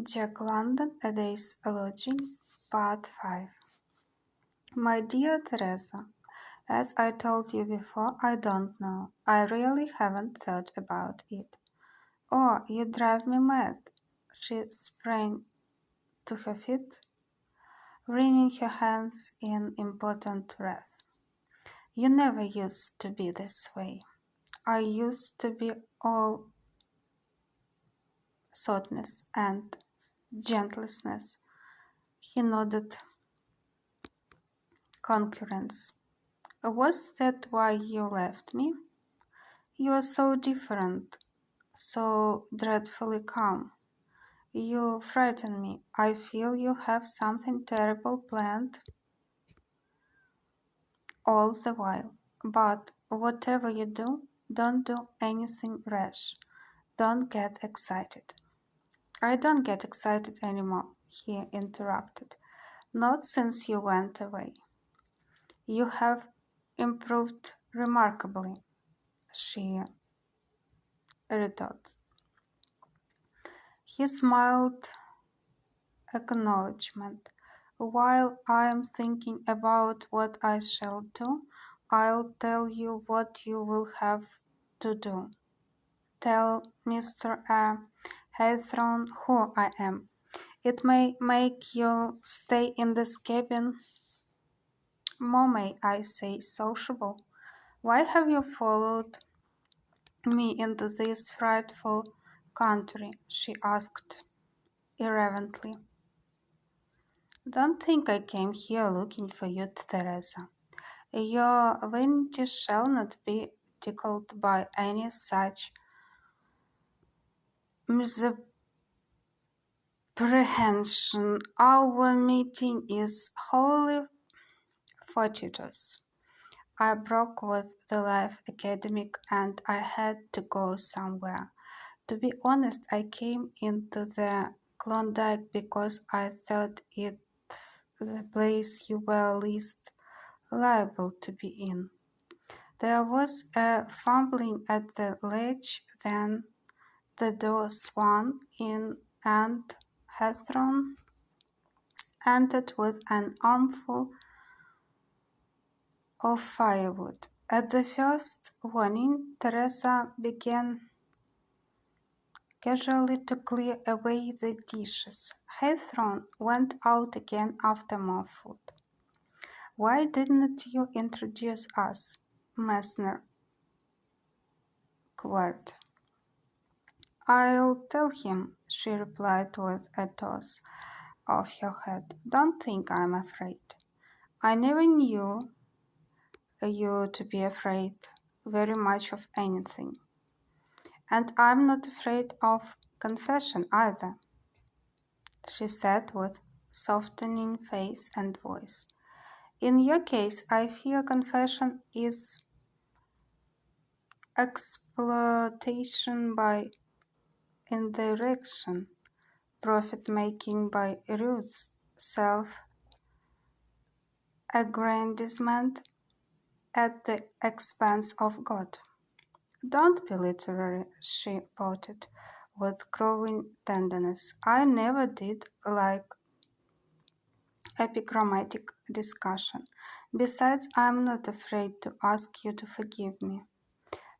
Jack London, A Day's Eulogy, Part 5. My dear Teresa, as I told you before, I don't know. I really haven't thought about it. Oh, you drive me mad. She sprang to her feet, wringing her hands in impotent wrath. You never used to be this way. I used to be all softness and gentleness. He nodded concurrence. Was that why you left me? You are so different, so dreadfully calm. You frighten me. I feel you have something terrible planned all the while. But whatever you do, don't do anything rash. Don't get excited. I don't get excited anymore, he interrupted. Not since you went away. You have improved remarkably, she retorted. He smiled acknowledgment. While I'm thinking about what I shall do, I'll tell you what you will have to do. Tell Mr. Hathorn who I am. It may make you stay in this cabin more, may I say, sociable. Why have you followed me into this frightful country? She asked irreverently. Don't think I came here looking for you, Teresa. Your vanity shall not be tickled by any such misapprehension. Our meeting is wholly fortuitous. I broke with the life academic and I had to go somewhere. To be honest, I came into the Klondike because I thought it the place you were least liable to be in. There was a fumbling at the latch, then the door swung in and Hathorn entered with an armful of firewood. At the first warning, Teresa began casually to clear away the dishes. Hathorn went out again after more food. Why didn't you introduce us? Messner queried. I'll tell him, she replied with a toss of her head. Don't think I'm afraid. I never knew you to be afraid very much of anything. And I'm not afraid of confession either, she said with softening face and voice. In your case, I fear confession is exploitation by indirection, profit-making by ruse, self-aggrandizement at the expense of God. Don't be literary, she pouted with growing tenderness. I never did like epigrammatic discussion. Besides, I'm not afraid to ask you to forgive me.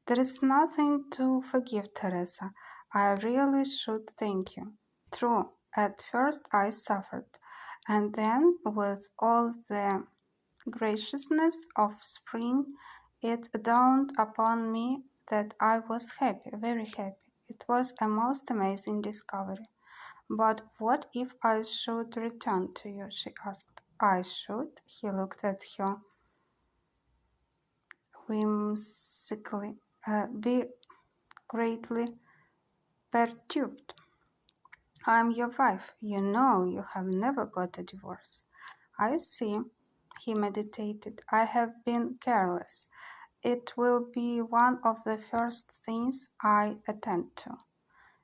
There is nothing to forgive, Teresa. I really should thank you. True, at first I suffered, and then, with all the graciousness of spring, it dawned upon me that I was happy, very happy. It was a most amazing discovery. But what if I should return to you? She asked. I should? He looked at her whimsically. Be greatly perturbed. I'm your wife. You know you have never got a divorce. I see. He meditated. I have been careless. It will be one of the first things I attend to.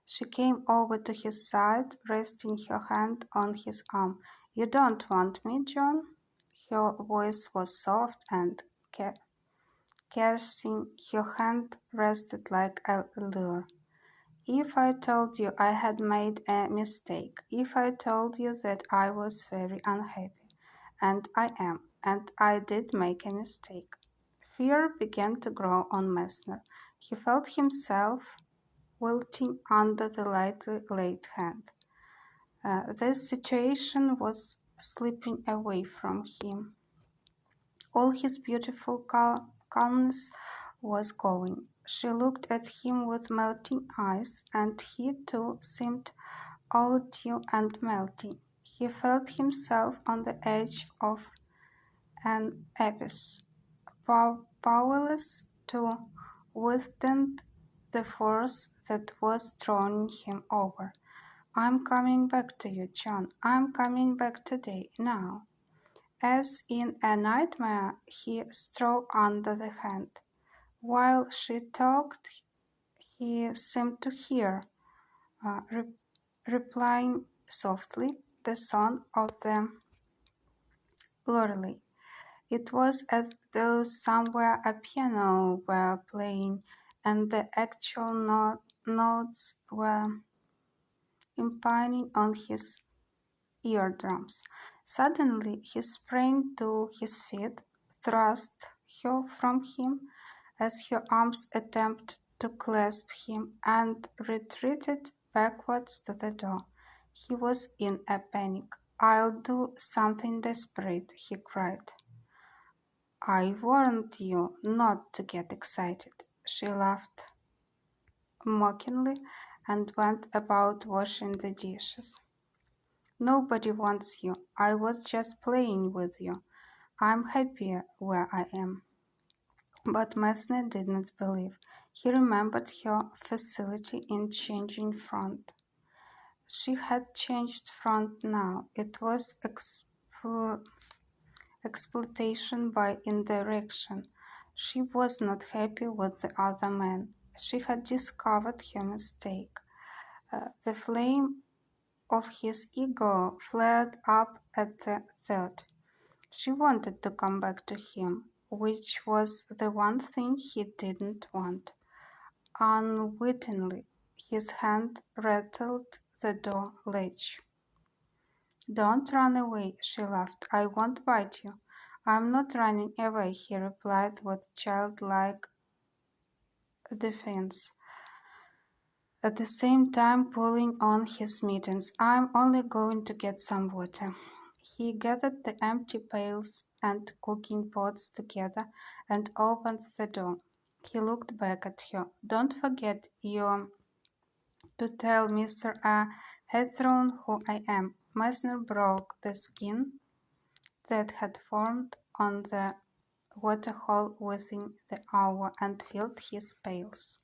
She came over to his side, resting her hand on his arm. You don't want me, John? Her voice was soft and caressing. Her hand rested like a lure. If I told you I had made a mistake, if I told you that I was very unhappy, and I am, and I did make a mistake. Fear began to grow on Messner. He felt himself wilting under the lightly laid hand. This situation was slipping away from him. All his beautiful calmness was going. She looked at him with melting eyes, and he too seemed all dew and melting. He felt himself on the edge of an abyss, powerless to withstand the force that was drawing him over. "I'm coming back to you, John. I'm coming back today, now." As in a nightmare, he strove under the hand. While she talked, he seemed to hear, replying softly, the sound of the lorelei. It was as though somewhere a piano were playing, and the actual notes were impinging on his eardrums. Suddenly he sprang to his feet, thrust her from him as her arms attempted to clasp him, and retreated backwards to the door. He was in a panic. "I'll do something desperate," he cried. "I warned you not to get excited." She laughed mockingly and went about washing the dishes. "Nobody wants you. I was just playing with you. I'm happier where I am." But Messner did not believe. He remembered her facility in changing front. She had changed front now. It was exploitation by indirection. She was not happy with the other man. She had discovered her mistake. The flame of his ego flared up at the thought. She wanted to come back to him, which was the one thing he didn't want. Unwittingly, his hand rattled the door latch. "Don't run away," she laughed. "I won't bite you." "I'm not running away," he replied with childlike defiance, at the same time pulling on his mittens. "I'm only going to get some water." He gathered the empty pails and cooking pots together and opened the door. He looked back at her. "Don't forget you're to tell Mr. Hawthorne who I am." Messner broke the skin that had formed on the waterhole within the hour and filled his pails.